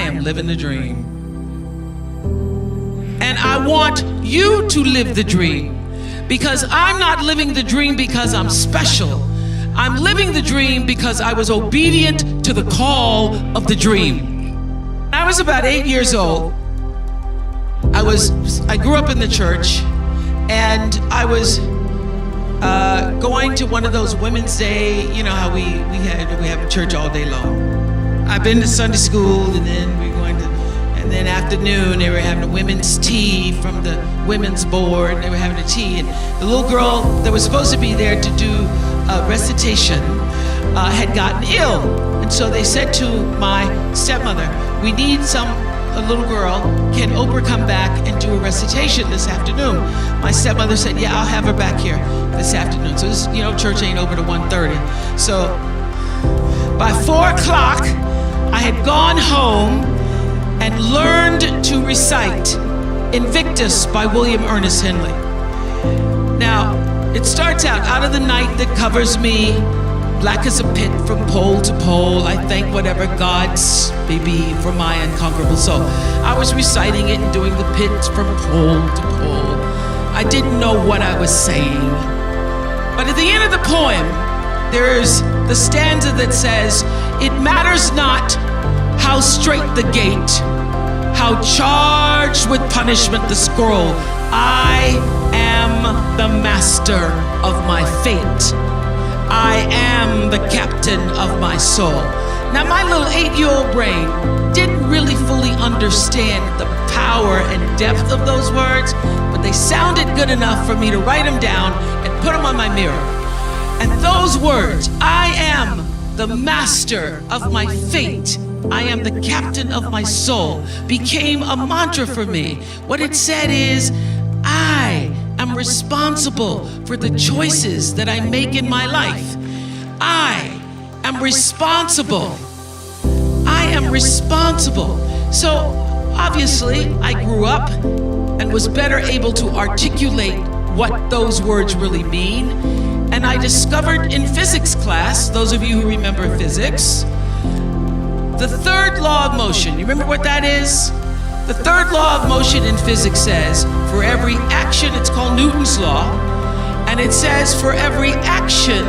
am living the dream. And I want you to live the dream, because I'm not living the dream because I'm special. I'm living the dream because I was obedient to the call of the dream. I was about 8 years old. I grew up in the church, and I was going to one of those Women's Day, you know how we have church all day long. I've been to Sunday school, and then and then afternoon they were having a women's tea from the women's board. They were having a tea, and the little girl that was supposed to be there to do a recitation had gotten ill, and so they said to my stepmother, "We need a little girl. Can Oprah come back and do a recitation this afternoon?" My stepmother said, "Yeah, I'll have her back here this afternoon." So this, church ain't over to 1:30. So by 4 o'clock, I had gone home and learned to recite Invictus by William Ernest Henley. Now, it starts out of the night that covers me, black as a pit from pole to pole, I thank whatever gods may be for my unconquerable soul. I was reciting it and doing the pit from pole to pole. I didn't know what I was saying. But at the end of the poem, there's the stanza that says, "It matters not how straight the gate, how charged with punishment the scroll. I am the master of my fate. I am the captain of my soul." Now, my little 8-year-old brain didn't really fully understand the power and depth of those words, but they sounded good enough for me to write them down and put them on my mirror. And those words, "I am the master of my fate, I am the captain of my soul," became a mantra for me. What it said is, I am responsible for the choices that I make in my life. I am responsible. I am responsible. So obviously I grew up and was better able to articulate what those words really mean. And I discovered in physics class, those of you who remember physics, the third law of motion. You remember what that is? The third law of motion in physics says, for every action, it's called Newton's law, and it says for every action,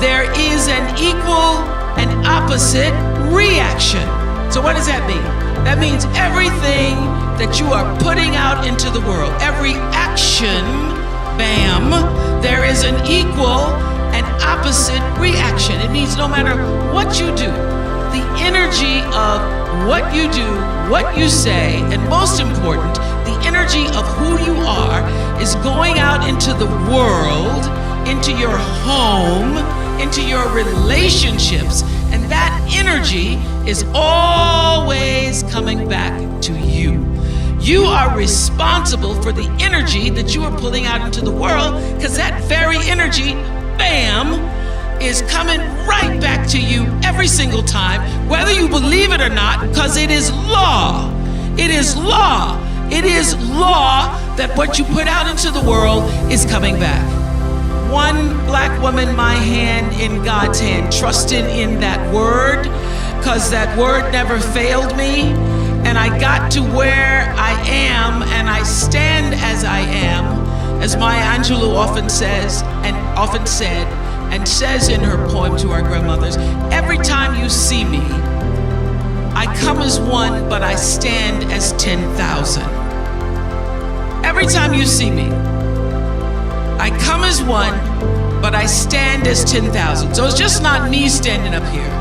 there is an equal and opposite reaction. So what does that mean? That means everything that you are putting out into the world, every action, bam, there is an equal and opposite reaction. It means no matter what you do, the energy of what you do, what you say, and most important, the energy of who you are is going out into the world, into your home, into your relationships, and that energy is always coming back to you. You are responsible for the energy that you are pulling out into the world, because that very energy, bam, is coming right back to you every single time, whether you believe it or not, because it is law. It is law. It is law that what you put out into the world is coming back. One black woman, my hand in God's hand, trusted in that word, because that word never failed me. And I got to where I am, and I stand as I am, as Maya Angelou often says, and often said, and says in her poem to our grandmothers, every time you see me, I come as one, but I stand as 10,000. Every time you see me, I come as one, but I stand as 10,000. So it's just not me standing up here.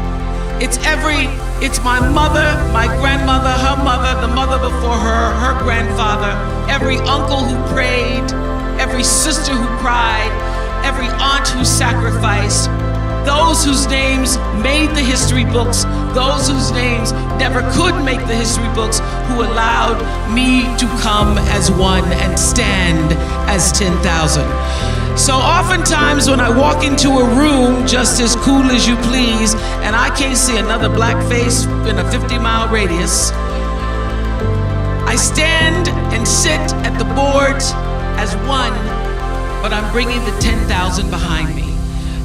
It's my mother, my grandmother, her mother, the mother before her, her grandfather, every uncle who prayed, every sister who cried, every aunt who sacrificed, those whose names made the history books, those whose names never could make the history books, who allowed me to come as one and stand as 10,000. So oftentimes when I walk into a room just as cool as you please, and I can't see another black face in a 50-mile radius, I stand and sit at the boards as one, but I'm bringing the 10,000 behind me.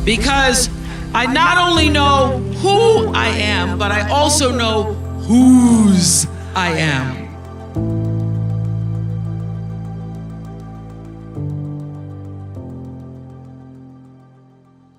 Because I not only know who I am, but I also know whose I am.